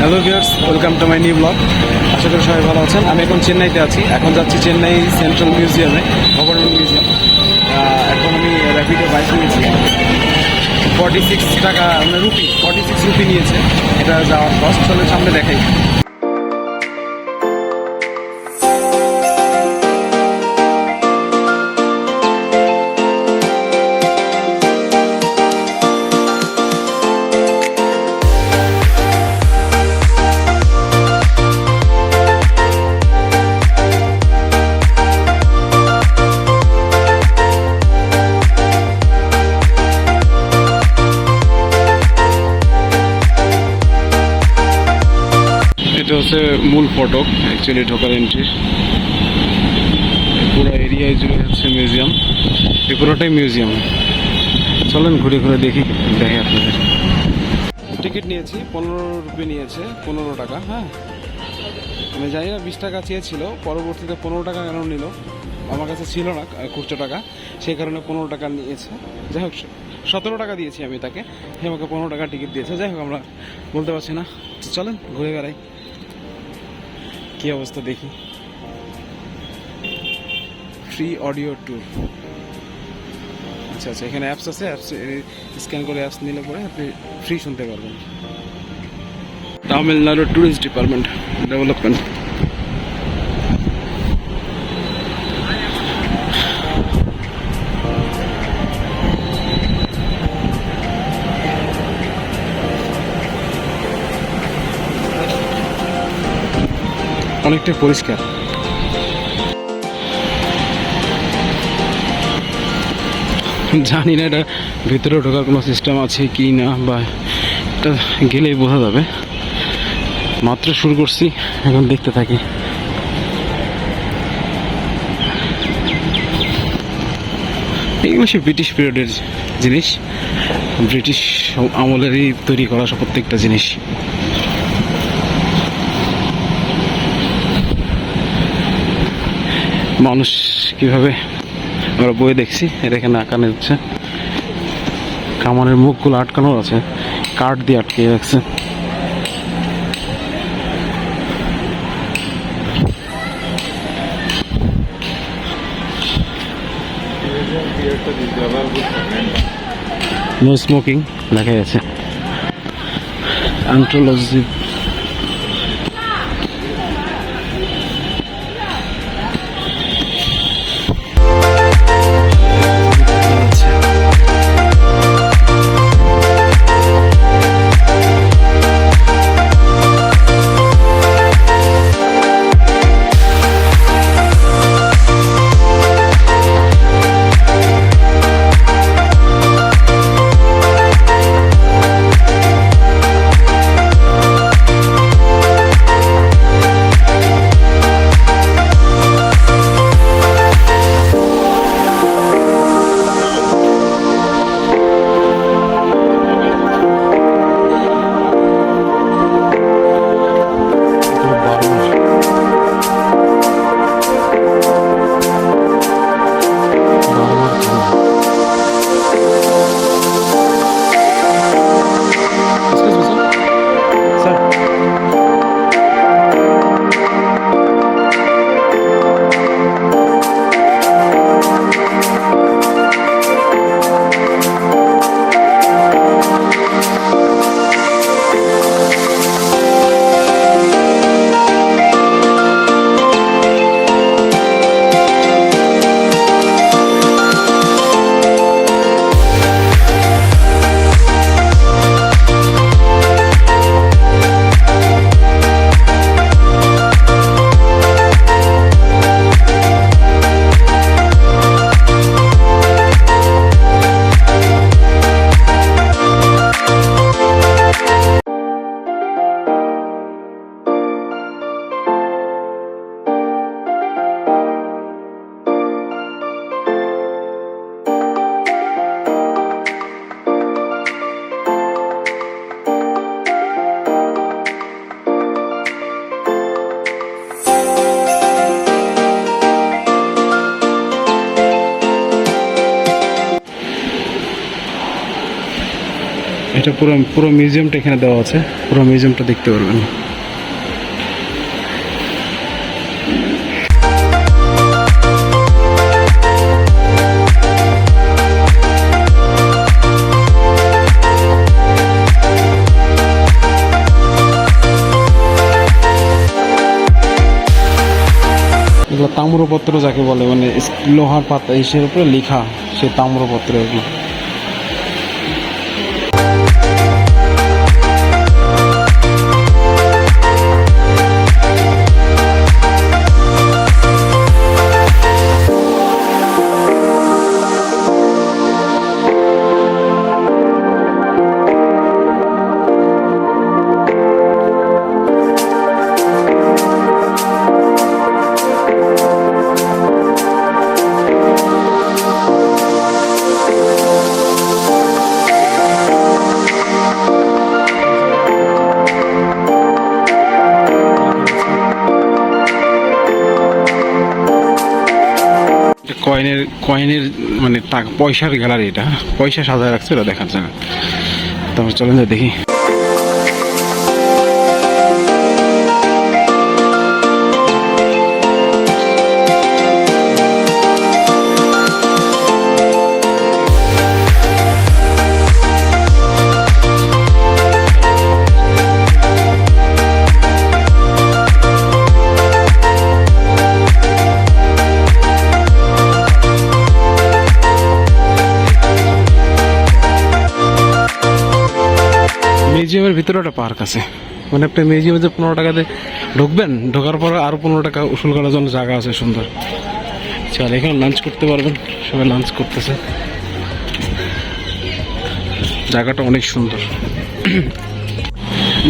Hello viewers, welcome to my new blog. আশা করি সবাই ভালো আছেন। আমি এখন চেন্নাইতে আছি। এখন যাচ্ছি চেন্নাই সেন্ট্রাল মিউজিয়ামে, গভর্নমেন্ট মিউজিয়াম। এখন আমি র্যাপিডো বাইক নিয়েছি। 46 টাকা মানে রুপি, 46 রুপি নিয়েছে এটা যাওয়ার কস্ট। চলে সামনে দেখাই। এটা হচ্ছে মূল ফটক, অ্যাকচুয়ালি ঢোকার এন্ট্রি। পুরো এরিয়ায় জুড়ে হচ্ছে মিউজিয়াম, এই পুরোটাই মিউজিয়াম। চলেন ঘুরে ঘুরে দেখি, দেখে আপনাদের। টিকিট নিয়েছি 15 রুপি নিয়েছে, 15 টাকা। হ্যাঁ, আমি জানি না 20 টাকা চেয়েছিল, পরবর্তীতে 15 টাকা কেন নিল, আমার কাছে ছিল না খুচরো টাকা, সেই কারণে 15 টাকা নিয়েছে। যাই হোক 17 টাকা দিয়েছি আমি তাকে, সে আমাকে 15 টাকা টিকিট দিয়েছে। যাই হোক আমরা বলতে পারছি না, চলেন ঘুরে বেড়াই, কি অবস্থা দেখি। ফ্রি অডিও ট্যুর, আচ্ছা আচ্ছা, এখানে অ্যাপস আছে, অ্যাপস স্ক্যান করে অ্যাপস নিলে পরে আপনি ফ্রি শুনতে পারবেন। Tamil Nadu tourist department development. অনেকটাই পরিষ্কার। জানি না এটা ভিতরে ঢোকার কোনো সিস্টেম আছে কি না, বা এটা গেলেই বোঝা যাবে। মাত্র শুরু করছি, এখন দেখতে থাকি। এগুলো সে ব্রিটিশ পিরিয়ডের জিনিস, ব্রিটিশ আমলেরই তৈরি করা সব প্রত্যেকটা জিনিস। মানুষ কিভাবে, আমরা বই দেখছি, এটা এখানে আঁকানো হচ্ছে। কামানের মুখগুলো আটকানো আছে, কাঠ দিয়ে আটকে রাখছে। নো স্মোকিং লেখা আছে। অ্যান্থ্রোলজি এটা পুরো পুরো মিউজিয়ামটা এখানে দেওয়া আছে, পুরো মিউজিয়ামটা দেখতে পারবেন। এগুলো তাম্রপত্র যাকে বলে, মানে লোহার পাতা এসের উপরে লেখা, সে তাম্রপত্র এগুলো। কয়েনের মানে টাকা পয়সার গ্যালারি, এটা পয়সা সাজায় রাখছে, ওটা দেখার জায়গা। তারপর চলেন যা দেখি। মিউজিয়ামের ভিতরে একটা পার্ক আছে, মানে আপনি মিউজিয়ামে যে 15 টাকাতে ঢুকবেন, ঢোকার পরে আরো 15 টাকা উসুল করার জন্য জায়গা আছে সুন্দর। চল, এখানে লাঞ্চ করতে পারবেন, সবাই লাঞ্চ করতেছে। জায়গাটা অনেক সুন্দর।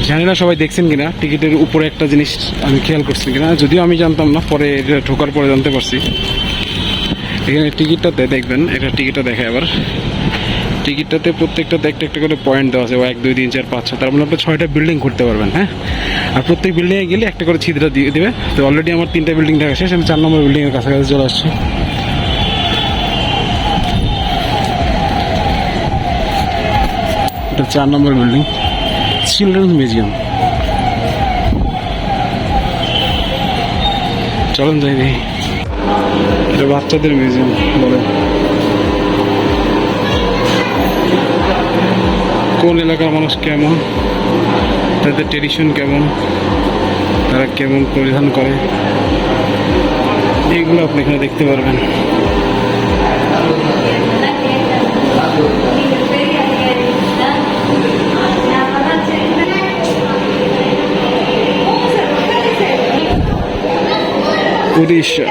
জানি না সবাই দেখছেন কিনা, টিকিটের উপরে একটা জিনিস আমি খেয়াল করছি কিনা, যদিও আমি জানতাম না, পরে এটা ঢোকার পরে জানতে পারছি। এখানে টিকিটটাতে দেখবেন, এটা টিকিটটা দেখে আবার, টিকিটটাতে প্রত্যেকটাতে একটা একটা করে পয়েন্ট দেওয়া আছে, 1 2 3 4 5 6, তার মানে আপনি 6টা বিল্ডিং ঘুরতে পারবেন। হ্যাঁ, আর প্রত্যেক বিল্ডিংয়ে গেলে একটা করে ছিদ্র দিয়ে দেবে। তো অলরেডি আমার 3টা বিল্ডিং দেখা শেষ, আমি 4 নম্বর বিল্ডিংয়ের কাছাকাছি চলে আসছি। এটা 4 নম্বর বিল্ডিং, চিলড্রেন্স মিউজিয়াম। চলেন যাই দেখি। এটা বাচ্চাদের মিউজিয়াম বলে। কোন এলাকার মানুষ কেমন, তাদের ট্রেডিশন কেমন, তারা কেমন পরিধান করে, এইগুলো আপনি এখানে দেখতে পারবেন। উড়িষ্যা।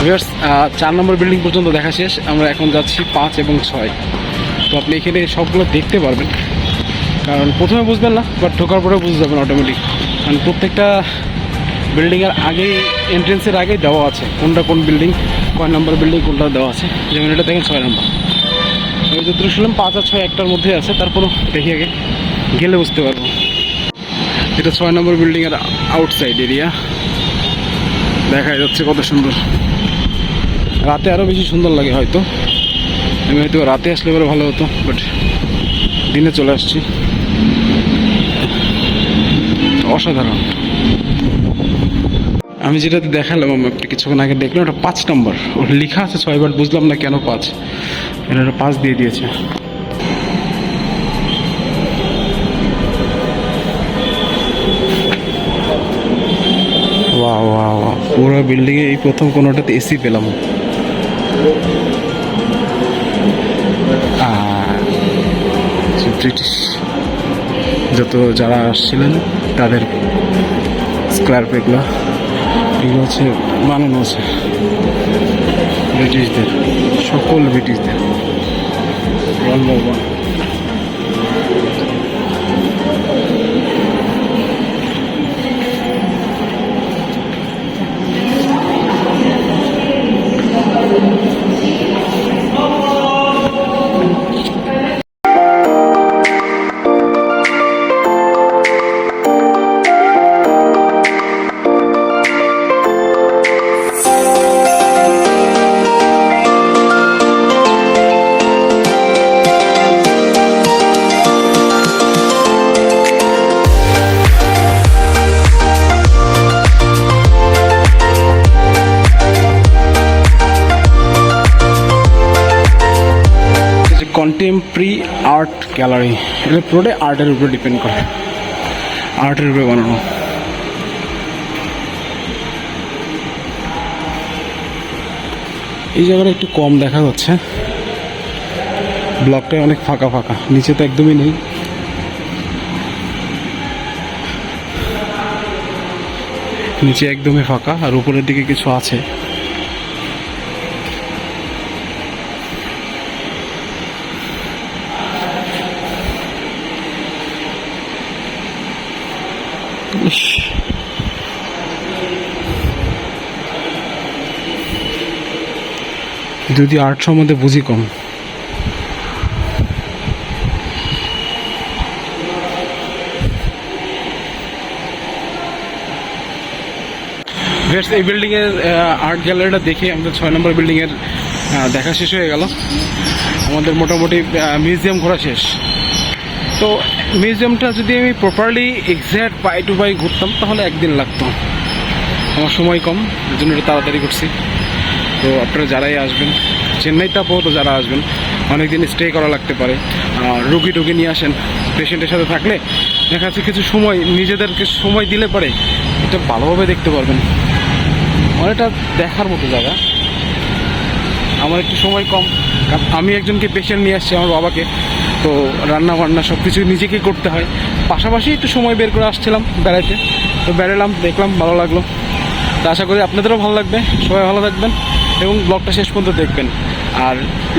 ভিউয়ার্স 4 নম্বর বিল্ডিং পর্যন্ত দেখা শেষ। আমরা এখন যাচ্ছি 5 এবং 6। তো আপনি এখানে সবগুলো দেখতে পারবেন, কারণ প্রথমে বুঝবেন না, বাট ঢোকার পরে বুঝে যাবেন অটোমেটিক। কারণ প্রত্যেকটা বিল্ডিংয়ের আগেই, এন্ট্রেন্সের আগেই দেওয়া আছে কোনটা কোন বিল্ডিং, কয় নম্বর বিল্ডিং কোনটা দেওয়া আছে। যেমন এটা দেখেন 6 নম্বর। আমি যতটুকু শুনলাম 5 আর 6 একটার মধ্যে আছে, তারপরও দেখি আগে, গেলে বুঝতে পারবো। এটা 6 নম্বর বিল্ডিংয়ের আউটসাইড এরিয়া দেখা যাচ্ছে, কত সুন্দর। রাতে আরও বেশি সুন্দর লাগে হয়তো, আমি হয়তো রাতে আসলে পরে ভালো হতো, বাট দিনে চলে আসছি। অসাধারণ। আমি যেটাতে দেখালাম আপনি কিছুক্ষণ আগে দেখলাম, ওটা 5 নম্বর। ওটা লেখা আছে 6, বাট বুঝলাম না কেন 5, এটা 5 দিয়ে দিয়েছে। ওয়াও ওয়াও ওয়াও, পুরো বিল্ডিংয়ে এই প্রথম কোনোটাতে এসি পেলাম। ব্রিটিশ যত যারা আসছিলেন তাদের স্কোয়ার এগুলো হচ্ছে বানানো আছে ব্রিটিশদের, সকল ব্রিটিশদের। One by one. Contemporary art gallery. এটা পুরোটাই আর্টের উপরে ডিপেন্ড করে, আর্টের উপরে বানানো। এই জায়গাটা একটু কম দেখা যাচ্ছে, ব্লকটাই অনেক ফাঁকা ফাঁকা, নিচে তো একদমই নেই। নিচে একদমই ফাঁকা, আর উপরের দিকে কিছু আছে। যদি আর্ট সম্বন্ধে বুঝি কম। এই বিল্ডিংয়ের আর্ট গ্যালারিটা দেখে আমাদের 6 নম্বর বিল্ডিংয়ের দেখা শেষ হয়ে গেল। আমাদের মোটামুটি মিউজিয়াম ঘোরা শেষ। তো মিউজিয়ামটা যদি আমি প্রপারলি এক্স্যাক্ট পাই টু পাই ঘুরতাম তাহলে একদিন লাগতো, আমার সময় কম, এর জন্য এটা তাড়াতাড়ি করছি। তো আপনারা যারাই আসবেন, চেন্নাইটা আপাতত যারা আসবেন, অনেক দিন স্টে করা লাগতে পারে, রুগী টুগী নিয়ে আসেন, পেশেন্টের সাথে থাকলে দেখা যাচ্ছে কিছু সময় নিজেদেরকে সময় দিলে পরে এটা ভালোভাবে দেখতে পারবেন। অনেকটা দেখার মতো জায়গা। আমার একটু সময় কম, কারণ আমি একজনকে পেশেন্ট নিয়ে আসছি, আমার বাবাকে। তো রান্না বান্না সব কিছু নিজেকেই করতে হয়, পাশাপাশি একটু সময় বের করে আসছিলাম বেড়াইতে। তো বেড়ালাম, দেখলাম, ভালো লাগলো। তো আশা করি আপনাদেরও ভালো লাগবে। সবাই ভালো থাকবেন এবং ব্লগটা শেষ পর্যন্ত দেখবেন। আর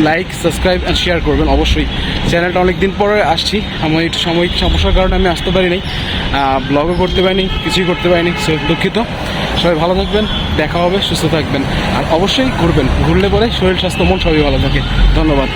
লাইক, সাবস্ক্রাইব অ্যান্ড শেয়ার করবেন অবশ্যই। চ্যানেলটা অনেক দিন পরে আসছি, আমার একটু সাময়িক সমস্যার কারণে আমি আসতে পারিনি, ব্লগও করতে পারিনি, কিছুই করতে পারিনি, সো দুঃখিত। সবাই ভালো থাকবেন, দেখা হবে, সুস্থ থাকবেন। আর অবশ্যই ঘুরবেন, ঘুরলে পরে শরীর স্বাস্থ্য মন সবই ভালো থাকে। ধন্যবাদ।